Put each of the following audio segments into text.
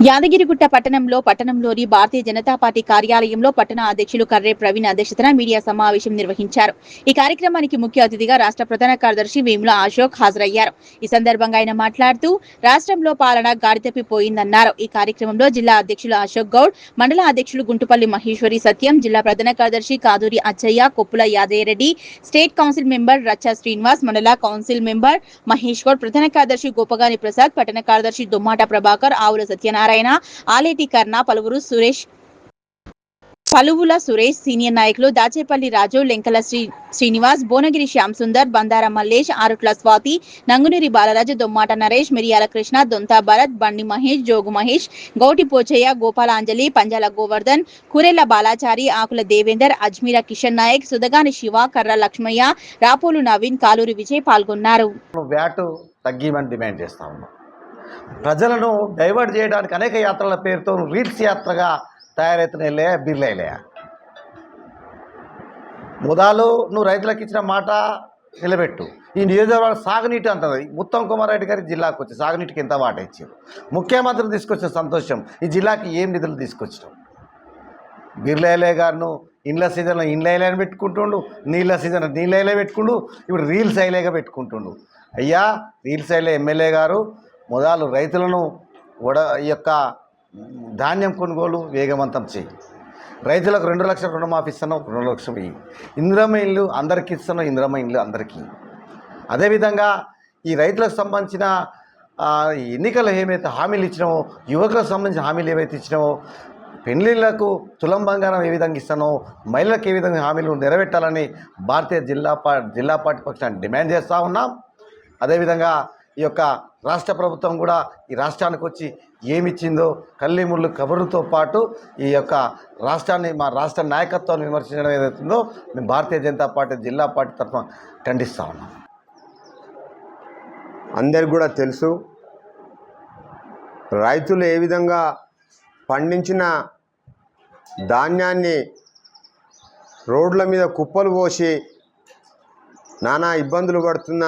యాదగిరిగుట్ట పట్టణంలోని భారతీయ జనతా పార్టీ కార్యాలయంలో పట్టణ అధ్యక్షులు కర్రే ప్రవీణ్ అధ్యక్షతన మీడియా సమావేశం నిర్వహించారు. ఈ కార్యక్రమానికి ముఖ్య అతిథిగా రాష్ట్ర ప్రధాన కార్యదర్శి వేముల అశోక్ హాజరయ్యారు. ఈ సందర్భంగా ఆయన మాట్లాడుతూ రాష్ట్రంలో పాలన గాడితప్పిపోయిందన్నారు. ఈ కార్యక్రమంలో జిల్లా అధ్యక్షులు అశోక్ గౌడ్, మండల అధ్యక్షులు గుంటుపల్లి మహేశ్వరి సత్యం, జిల్లా ప్రధాన కార్యదర్శి Kaduri Achayya, Koppula Yadayyareddy, state council member Racha Srinivas, mandal council member Mahesh Goud, ప్రధాన కార్యదర్శి గోపగాని ప్రసాద్, పట్టణ కార్యదర్శి దుమ్మాట ప్రభాకర్, ఆవుల సత్యనారాయణ, ఆలేటి కర్ణ, పలువుల సురేష్, సీనియర్ నాయకులు దాచేపల్లి రాజు, లెంకల శ్రీనివాస్, భువనగిరి శ్యామ్ సుందర్, బందార మల్లేష్, ఆరుట్ల స్వాతి, నంగునూరి బాలరాజు, దొమ్మాట నరేష్, మిరియాల కృష్ణ, దొంతా భరత్, బండి మహేష్, జోగు మహేష్, గౌటి పోచయ్య, గోపాలాంజలి, పంజాల గోవర్ధన్, కురెల్ల బాలాచారి, ఆకుల దేవేందర్, అజ్మీర కిషన్ నాయక్, సుదగాని శివ, కర్ర లక్ష్మయ్య, రాపోలు నవీన్, కాలూరి విజయ్ పాల్గొన్నారు. ప్రజలను డైవర్ట్ చేయడానికి అనేక యాత్రల పేరుతో రీల్స్ యాత్రగా తయారవుతున్నాయి. బిర్లయ్యా ముదాలు నువ్వు రైతులకు ఇచ్చిన మాట నిలబెట్టు. ఈ నియోజకవర్గం సాగునీటి అంటుంది. ఉత్తమ్ కుమార్ రెడ్డి గారి జిల్లాకు వచ్చి సాగునీటికి ఎంత వాట ఇచ్చారు. ముఖ్యమంత్రి తీసుకొచ్చిన సంతోషం. ఈ జిల్లాకి ఏం నిధులు తీసుకొచ్చినాం. బిర్లయ్య గారును ఇండ్ల సీజన్లో ఇండ్లైలే పెట్టుకుంటుండు, నీళ్ళ సీజన్ నీళ్ళైలే పెట్టుకుండు, ఇప్పుడు రీల్స్ ఐలేగా పెట్టుకుంటుండు. అయ్యా రీల్స్ ఐలే ఎమ్మెల్యే గారు మొదలు రైతులను ఈ యొక్క ధాన్యం కొనుగోలు వేగవంతం చేయి. రైతులకు 2 లక్షల రుణమాఫీ ఇస్తున్నాం, 2 లక్షలు ఇయ్యి. ఇందిరమ్మ ఇల్లు అందరికీ ఇస్తున్నాం, ఇందిరమ్మ ఇల్లు అందరికీ. అదేవిధంగా ఈ రైతులకు సంబంధించిన ఎన్నికలు ఏమైతే హామీలు ఇచ్చినామో, యువకులకు సంబంధించిన హామీలు ఏవైతే ఇచ్చినామో, పెళ్లిళ్లకు తులం బంగారం ఏ విధంగా ఇస్తానో, మహిళలకు ఏ విధంగా హామీలు నెరవేర్టాలని భారతీయ జిల్లా పార్టీ పక్షాన్ని డిమాండ్ చేస్తూ ఉన్నాం. అదేవిధంగా ఈ యొక్క రాష్ట్ర ప్రభుత్వం కూడా ఈ రాష్ట్రానికి వచ్చి ఏమిచ్చిందో కల్లిముళ్ళు కబుర్లతో పాటు ఈ యొక్క రాష్ట్రాన్ని, మా రాష్ట్ర నాయకత్వాన్ని విమర్శించడం ఏదైతుందో మేము భారతీయ జనతా పార్టీ జిల్లా పార్టీ తరఫున ఖండిస్తూ ఉన్నాం. అందరికి కూడా తెలుసు, రైతులు ఏ విధంగా పండించిన ధాన్యాన్ని రోడ్ల మీద కుప్పలు పోసి నానా ఇబ్బందులు పడుతున్న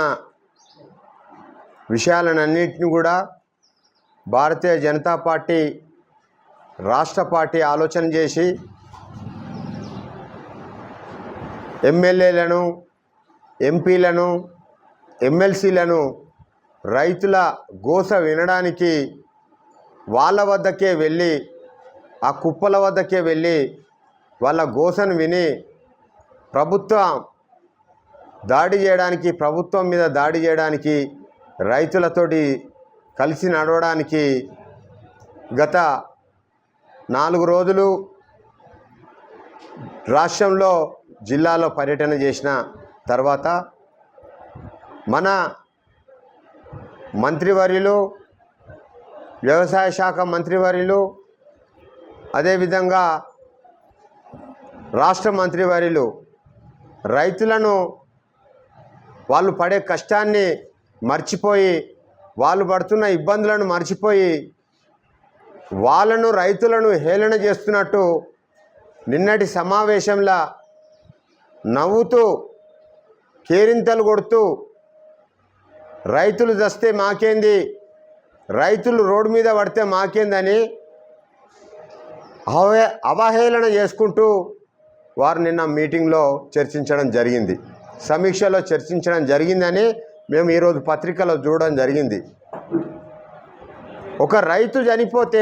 విషయాలన్నింటినీ కూడా భారతీయ జనతా పార్టీ రాష్ట్ర పార్టీ ఆలోచన చేసి ఎమ్మెల్యేలను, ఎంపీలను, ఎమ్మెల్సీలను రైతుల గోస వినడానికి వాళ్ళ వద్దకే వెళ్ళి, ఆ కుప్పల వద్దకే వెళ్ళి వాళ్ళ గోసను విని ప్రభుత్వం మీద దాడి చేయడానికి, రైతులతోటి కలిసి నడవడానికి గత 4 రోజులు రాష్ట్రంలో జిల్లాలో పర్యటన చేసిన తర్వాత మన మంత్రివర్యులు, వ్యవసాయ శాఖ మంత్రివర్యులు, అదేవిధంగా రాష్ట్ర మంత్రివర్యులు రైతులను, వాళ్ళు పడే కష్టాన్ని మర్చిపోయి, వాళ్ళు పడుతున్న ఇబ్బందులను మర్చిపోయి రైతులను హేళన చేస్తున్నట్టు నిన్నటి సమావేశంలో నవ్వుతూ కేరింతలు కొడుతూ రైతులు చస్తే మాకేంది, రైతులు రోడ్డు మీద పడితే మాకేందని అవహేళన చేసుకుంటూ వారు నిన్న మీటింగ్లో చర్చించడం జరిగింది, సమీక్షలో చర్చించడం జరిగిందని మేము ఈరోజు పత్రికలో చూడడం జరిగింది. ఒక రైతు చనిపోతే